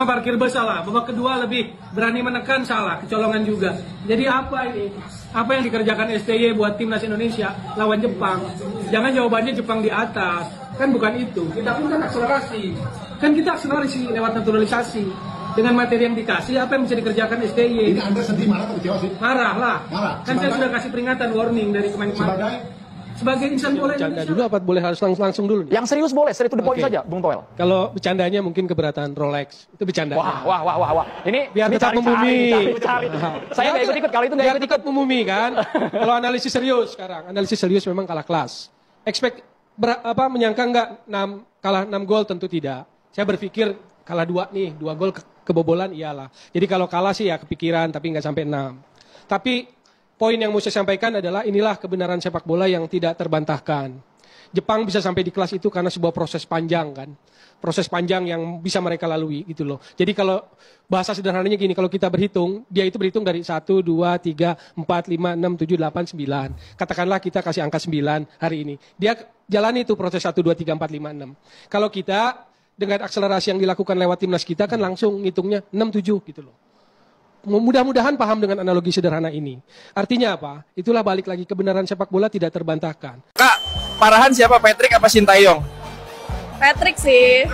Parkir bus salah, babak kedua lebih berani menekan salah, kecolongan juga. Jadi apa ini? Apa yang dikerjakan STY buat timnas Indonesia lawan Jepang? Jangan jawabannya Jepang di atas, kan bukan itu. Kita pun kan akselerasi, kan kita akselerasi lewat naturalisasi. Dengan materi yang dikasih, apa yang bisa dikerjakan STY? Ini Anda sedih marah atau kecewa sih? Marah lah. Marah. Kan saya sudah kasih peringatan, warning dari kemarin-kemarin. Sebagai insan bola bercanda dulu apa boleh harus langsung dulu nih? Yang serius boleh, straight to the point saja, Bung Toel. Kalau bercandanya mungkin keberatan Rolex, itu bercanda. Wah. Ini Biar tetap membumi. Saya nggak ikut-ikut, kalau itu nggak ikut-ikut. Tetap membumi kan. Kalau analisis serius sekarang, analisis serius memang kalah kelas. Menyangka nggak kalah 6 gol tentu tidak. Saya berpikir kalah 2 nih, 2 gol kebobolan iyalah. Jadi kalau kalah sih ya kepikiran tapi nggak sampai 6. Tapi poin yang mau saya sampaikan adalah inilah kebenaran sepak bola yang tidak terbantahkan. Jepang bisa sampai di kelas itu karena sebuah proses panjang kan. Proses panjang yang bisa mereka lalui gitu loh. Jadi kalau bahasa sederhananya gini, kalau kita berhitung, dia itu berhitung dari 1, 2, 3, 4, 5, 6, 7, 8, 9. Katakanlah kita kasih angka 9 hari ini. Dia jalani itu proses 1, 2, 3, 4, 5, 6. Kalau kita dengan akselerasi yang dilakukan lewat timnas kita kan langsung ngitungnya 6, 7 gitu loh. Mudah-mudahan paham dengan analogi sederhana ini. Artinya apa? Itulah balik lagi kebenaran sepak bola tidak terbantahkan. Kak, parahan siapa, Patrick apa Sintayong? Patrick sih.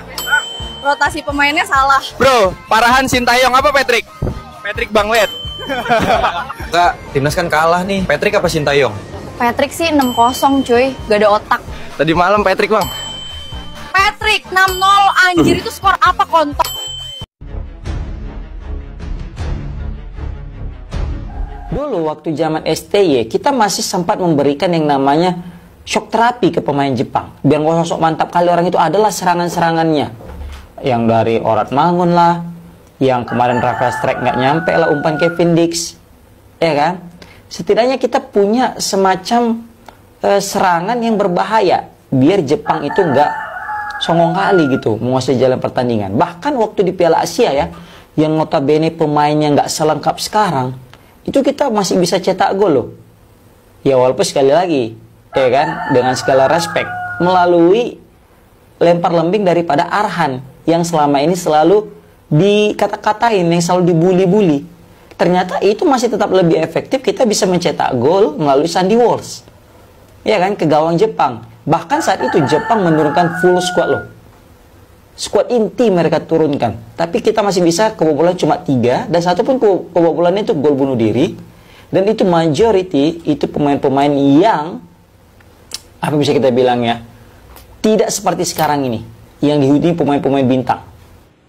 Rotasi pemainnya salah. Bro, parahan Sintayong apa Patrick? Patrick Banglet. Kak, timnas kan kalah nih. Patrick apa Sintayong? Patrick sih 6-0 cuy, gak ada otak. Tadi malam Patrick bang. Patrick 6-0 anjir, itu skor apa kontok? Dulu waktu zaman STY kita masih sempat memberikan yang namanya shock terapi ke pemain Jepang. Biar nggak sosok mantap kali orang itu adalah serangan-serangannya. Yang dari Orat Mangun lah, yang kemarin Rafael Strike nggak nyampe lah umpan Kevin Dix, ya kan? Setidaknya kita punya semacam serangan yang berbahaya, biar Jepang itu nggak songong kali gitu menguasai jalan pertandingan. Bahkan waktu di Piala Asia ya, yang notabene pemainnya nggak selengkap sekarang, itu kita masih bisa cetak gol loh. Ya walaupun sekali lagi, ya kan, dengan segala respek, melalui lempar lembing daripada Arhan yang selama ini selalu dikata-katain, yang selalu dibully-bully. Ternyata itu masih tetap lebih efektif, kita bisa mencetak gol melalui Sandy Walsh. Ya kan, ke gawang Jepang. Bahkan saat itu Jepang menurunkan full squad loh. Squad inti mereka turunkan, tapi kita masih bisa kebobolan cuma 3, dan satu pun kebobolannya itu gol bunuh diri, dan itu majority itu pemain-pemain yang apa bisa kita bilang ya, tidak seperti sekarang ini yang dihuni pemain-pemain bintang.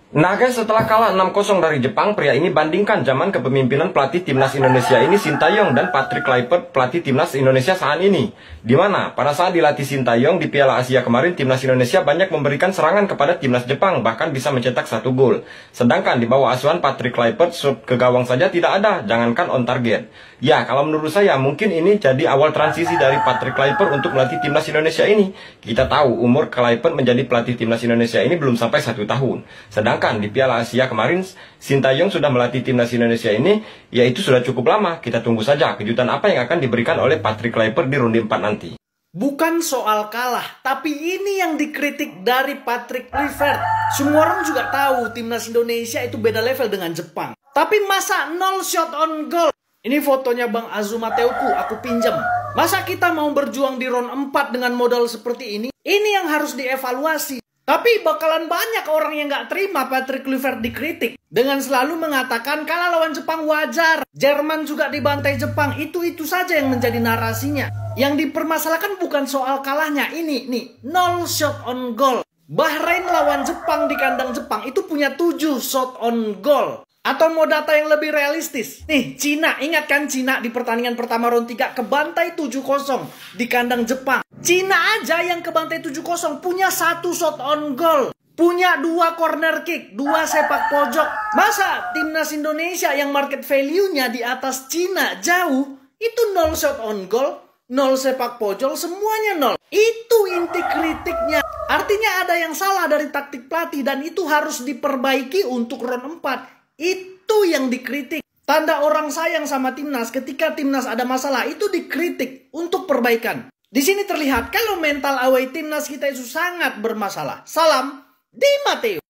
Nah guys, setelah kalah 6-0 dari Jepang, pria ini bandingkan zaman kepemimpinan pelatih timnas Indonesia ini Sintayong dan Patrick Kluivert pelatih timnas Indonesia saat ini. Dimana pada saat dilatih Sintayong di Piala Asia kemarin, timnas Indonesia banyak memberikan serangan kepada timnas Jepang, bahkan bisa mencetak 1 gol. Sedangkan di bawah asuhan Patrick Kluivert, shoot ke gawang saja tidak ada, jangankan on target. Ya, kalau menurut saya mungkin ini jadi awal transisi dari Patrick Kluivert untuk melatih timnas Indonesia ini. Kita tahu umur Kluivert menjadi pelatih timnas Indonesia ini belum sampai 1 tahun. Sedangkan di Piala Asia kemarin, Sintayong sudah melatih timnas Indonesia ini, yaitu sudah cukup lama. Kita tunggu saja kejutan apa yang akan diberikan oleh Patrick Kluivert di ronde 4 nanti. Bukan soal kalah, tapi ini yang dikritik dari Patrick Kluivert. Semua orang juga tahu timnas Indonesia itu beda level dengan Jepang. Tapi masa 0 shot on goal? Ini fotonya Bang Azuma Teuku, aku pinjam. Masa kita mau berjuang di round 4 dengan modal seperti ini? Ini yang harus dievaluasi. Tapi bakalan banyak orang yang gak terima Patrick Kluivert dikritik dengan selalu mengatakan kalah lawan Jepang wajar. Jerman juga dibantai Jepang, itu saja yang menjadi narasinya. Yang dipermasalahkan bukan soal kalahnya, ini nih 0 shot on goal. Bahrain lawan Jepang di kandang Jepang itu punya 7 shot on goal. Atau mau data yang lebih realistis, nih Cina, ingat kan Cina di pertandingan pertama round 3 kebantai 7-0 di kandang Jepang. Cina aja yang kebantai 7-0 punya 1 shot on goal, punya 2 corner kick, 2 sepak pojok. Masa timnas Indonesia yang market value-nya di atas Cina jauh, itu 0 shot on goal, 0 sepak pojok, semuanya 0. Itu inti kritiknya. Artinya ada yang salah dari taktik pelatih dan itu harus diperbaiki untuk round 4. Itu yang dikritik. Tanda orang sayang sama timnas ketika timnas ada masalah itu dikritik untuk perbaikan. Di sini terlihat kalau mental away timnas kita itu sangat bermasalah. Salam di Mateo.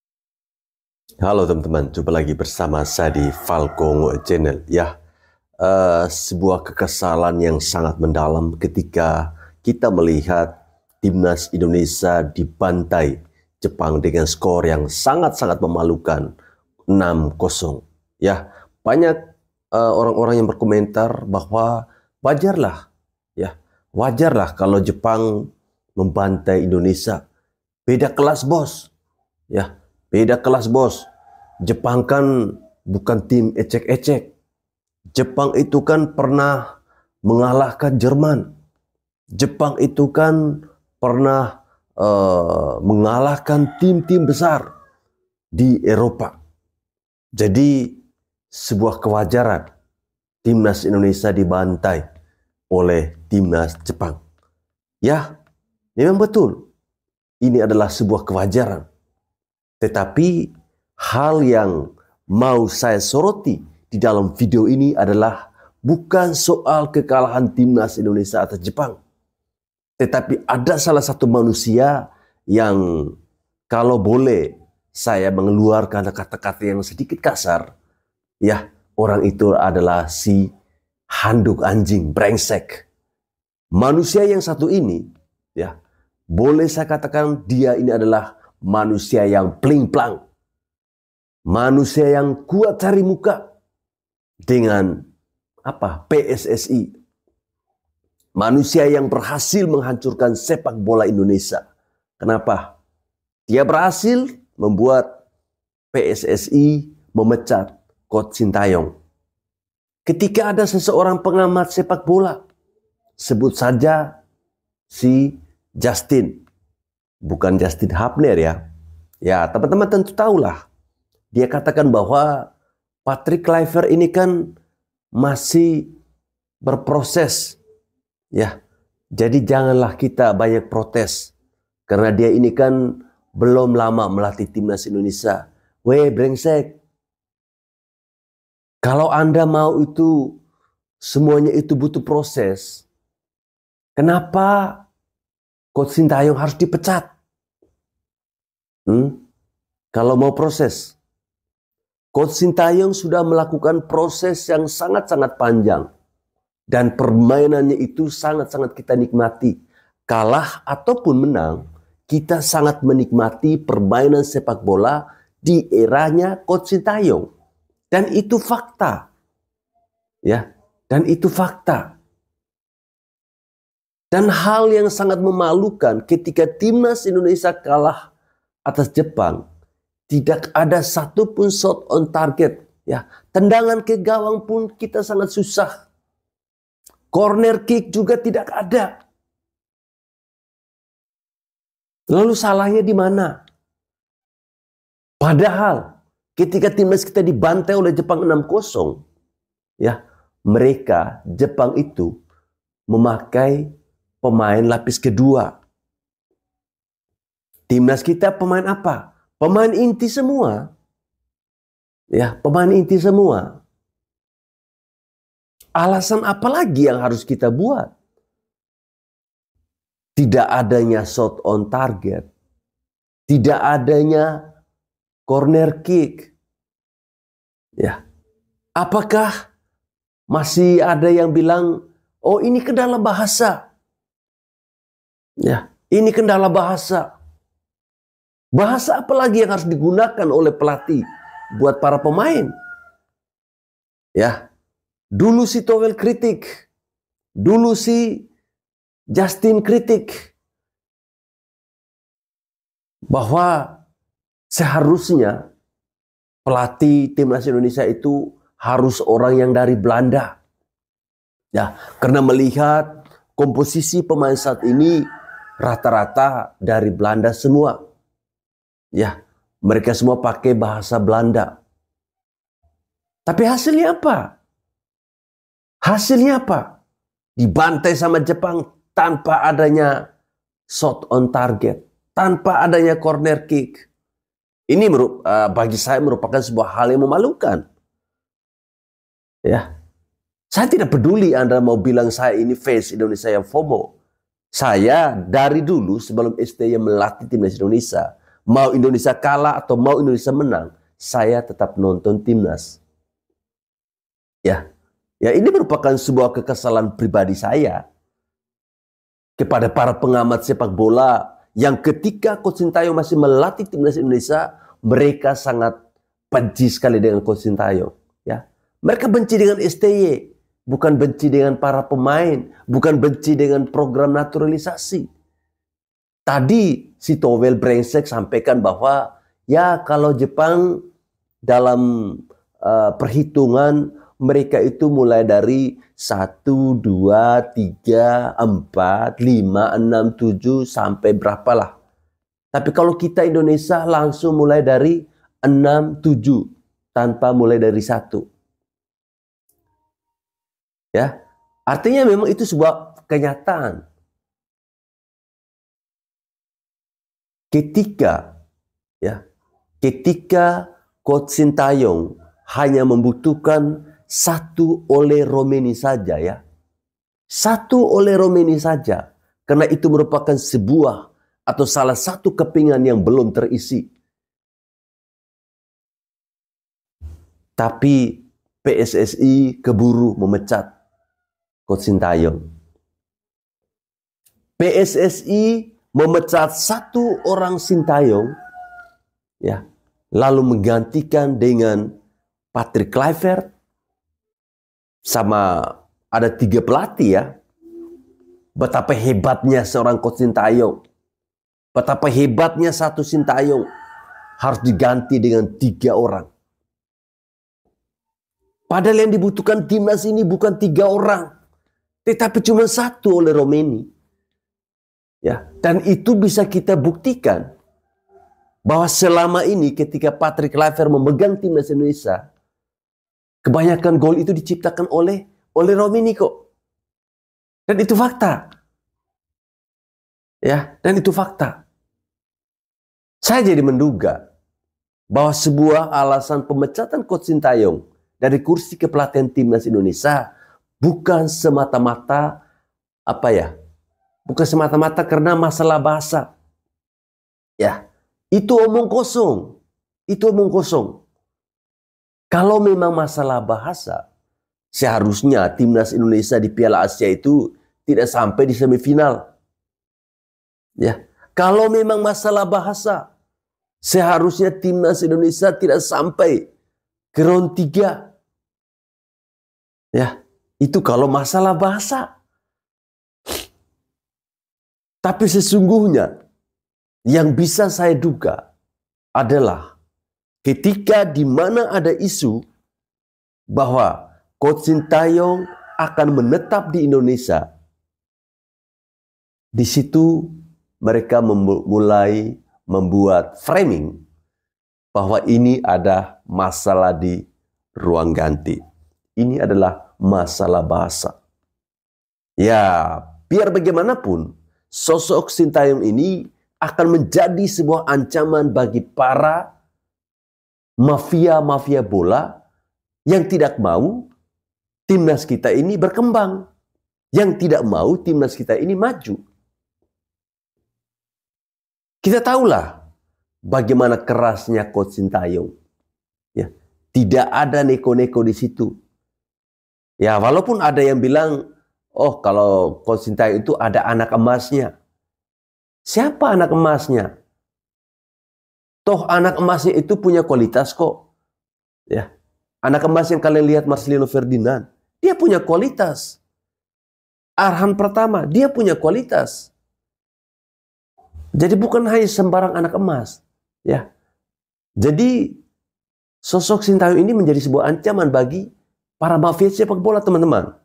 Halo teman-teman, jumpa lagi bersama saya di Falcon Channel. Ya, sebuah kekesalan yang sangat mendalam ketika kita melihat timnas Indonesia dibantai Jepang dengan skor yang sangat-sangat memalukan 6-0. Ya, banyak orang-orang yang berkomentar bahwa wajarlah, ya, wajarlah kalau Jepang membantai Indonesia. Beda kelas, bos. Ya, beda kelas, bos. Jepang kan bukan tim ecek-ecek. Jepang itu kan pernah mengalahkan Jerman. Jepang itu kan pernah mengalahkan tim-tim besar di Eropa. Jadi sebuah kewajaran timnas Indonesia dibantai oleh timnas Jepang. Ya, memang betul. Ini adalah sebuah kewajaran. Tetapi hal yang mau saya soroti di dalam video ini adalah bukan soal kekalahan timnas Indonesia atas Jepang. Tetapi ada salah satu manusia yang kalau boleh saya mengeluarkan kata-kata yang sedikit kasar, ya, orang itu adalah si handuk anjing, brengsek. Manusia yang satu ini, ya, boleh saya katakan dia ini adalah manusia yang pling-plang. Manusia yang kuat cari muka dengan apa? PSSI. Manusia yang berhasil menghancurkan sepak bola Indonesia. Kenapa? Dia berhasil membuat PSSI memecat Coach Sintayong. Ketika ada seseorang pengamat sepak bola, sebut saja si Justin. Bukan Justin Hapner ya. Ya, teman-teman tentu tahulah. Dia katakan bahwa Patrick Kluivert ini kan masih berproses. Ya, jadi janganlah kita banyak protes. Karena dia ini kan belum lama melatih timnas Indonesia. Weh, brengsek. Kalau Anda mau itu, semuanya itu butuh proses. Kenapa Coach Sintayong harus dipecat? Kalau mau proses. Coach Sintayong sudah melakukan proses yang sangat-sangat panjang. Dan permainannya itu sangat-sangat kita nikmati. Kalah ataupun menang, kita sangat menikmati permainan sepak bola di eranya Coach Sintayong. Dan itu fakta. Ya, dan itu fakta. Dan hal yang sangat memalukan ketika timnas Indonesia kalah atas Jepang, tidak ada satupun shot on target. Ya, tendangan ke gawang pun kita sangat susah. Corner kick juga tidak ada. Lalu salahnya di mana? Padahal ketika timnas kita dibantai oleh Jepang 6-0, ya, mereka Jepang itu memakai pemain lapis kedua. Timnas kita pemain apa? Pemain inti semua. Ya, pemain inti semua. Alasan apa lagi yang harus kita buat? Tidak adanya shot on target. Tidak adanya corner kick. Ya. Apakah masih ada yang bilang, oh ini kendala bahasa? Ya, ini kendala bahasa. Bahasa apa lagi yang harus digunakan oleh pelatih buat para pemain? Ya, dulu si Towel kritik, dulu si Justin kritik bahwa seharusnya pelatih timnas Indonesia itu harus orang yang dari Belanda. Ya, karena melihat komposisi pemain saat ini rata-rata dari Belanda semua. Ya, mereka semua pakai bahasa Belanda. Tapi hasilnya apa? Hasilnya apa? Dibantai sama Jepang tanpa adanya shot on target, tanpa adanya corner kick. Ini bagi saya merupakan sebuah hal yang memalukan. Ya, saya tidak peduli Anda mau bilang saya ini face Indonesia yang FOMO. Saya dari dulu sebelum STY melatih timnas Indonesia, mau Indonesia kalah atau mau Indonesia menang, saya tetap nonton timnas. Ya, ya ini merupakan sebuah kekesalan pribadi saya kepada para pengamat sepak bola yang ketika Coach Sintayong masih melatih timnas Indonesia, mereka sangat benci sekali dengan Coach Sintayong. Ya, mereka benci dengan STY, bukan benci dengan para pemain, bukan benci dengan program naturalisasi. Tadi si Towel brengsek sampaikan bahwa ya kalau Jepang dalam perhitungan mereka itu mulai dari 1, 2, 3, 4, 5, 6, 7 sampai berapalah. Tapi kalau kita Indonesia langsung mulai dari 6, 7 tanpa mulai dari 1. Ya, artinya memang itu sebuah kenyataan. Ketika Coach Sintayong hanya membutuhkan 1 Ole Romeni saja ya. 1 Ole Romeni saja. Karena itu merupakan sebuah atau salah satu kepingan yang belum terisi. Tapi PSSI keburu memecat Coach Sintayong. PSSI memecat 1 orang Sintayong, ya, lalu menggantikan dengan Patrick Kluivert, sama ada 3 pelatih ya. Betapa hebatnya seorang Coach Sintayong, betapa hebatnya satu Sintayong harus diganti dengan 3 orang. Padahal yang dibutuhkan timnas ini bukan 3 orang, tetapi cuma 1 oleh Romeni. Ya, dan itu bisa kita buktikan bahwa selama ini ketika Patrick Kluivert memegang timnas Indonesia, kebanyakan gol itu diciptakan oleh Romeni kok. Dan itu fakta. Ya, dan itu fakta. Saya jadi menduga bahwa sebuah alasan pemecatan Coach Sintayong dari kursi kepelatihan timnas Indonesia bukan semata-mata bukan semata-mata karena masalah bahasa. Ya, itu omong kosong. Itu omong kosong. Kalau memang masalah bahasa, seharusnya timnas Indonesia di Piala Asia itu tidak sampai di semifinal. Ya, kalau memang masalah bahasa, seharusnya timnas Indonesia tidak sampai ke round 3. Ya, itu kalau masalah bahasa. Tapi sesungguhnya yang bisa saya duga adalah ketika di mana ada isu bahwa Coach Sintayong akan menetap di Indonesia, di situ mereka mulai membuat framing bahwa ini ada masalah di ruang ganti. Ini adalah masalah bahasa. Ya, biar bagaimanapun, sosok Sintayong ini akan menjadi sebuah ancaman bagi para mafia-mafia bola yang tidak mau timnas kita ini berkembang, yang tidak mau timnas kita ini maju. Kita tahulah bagaimana kerasnya Coach Sintayong. Ya, tidak ada neko-neko di situ. Ya, walaupun ada yang bilang, oh kalau Coach Sintayong itu ada anak emasnya. Siapa anak emasnya? Toh anak emasnya itu punya kualitas kok. Ya, anak emas yang kalian lihat Marcelino Ferdinand, dia punya kualitas. Arhan Pratama, dia punya kualitas. Jadi bukan hanya sembarang anak emas. Ya, jadi sosok Sintayong ini menjadi sebuah ancaman bagi para mafia sepak bola, teman-teman.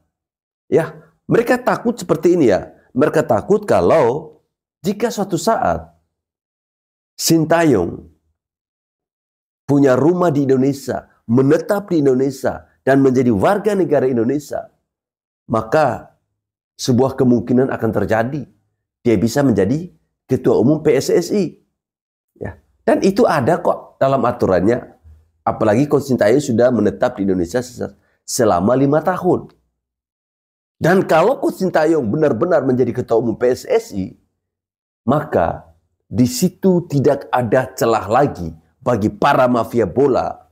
Ya, mereka takut seperti ini ya. Mereka takut kalau jika suatu saat Sintayong punya rumah di Indonesia, menetap di Indonesia, dan menjadi warga negara Indonesia, maka sebuah kemungkinan akan terjadi. Dia bisa menjadi ketua umum PSSI. Ya. Dan itu ada kok dalam aturannya. Apalagi Coach Sintayong sudah menetap di Indonesia selama 5 tahun. Dan kalau Coach Sintayong benar-benar menjadi ketua umum PSSI, maka di situ tidak ada celah lagi bagi para mafia bola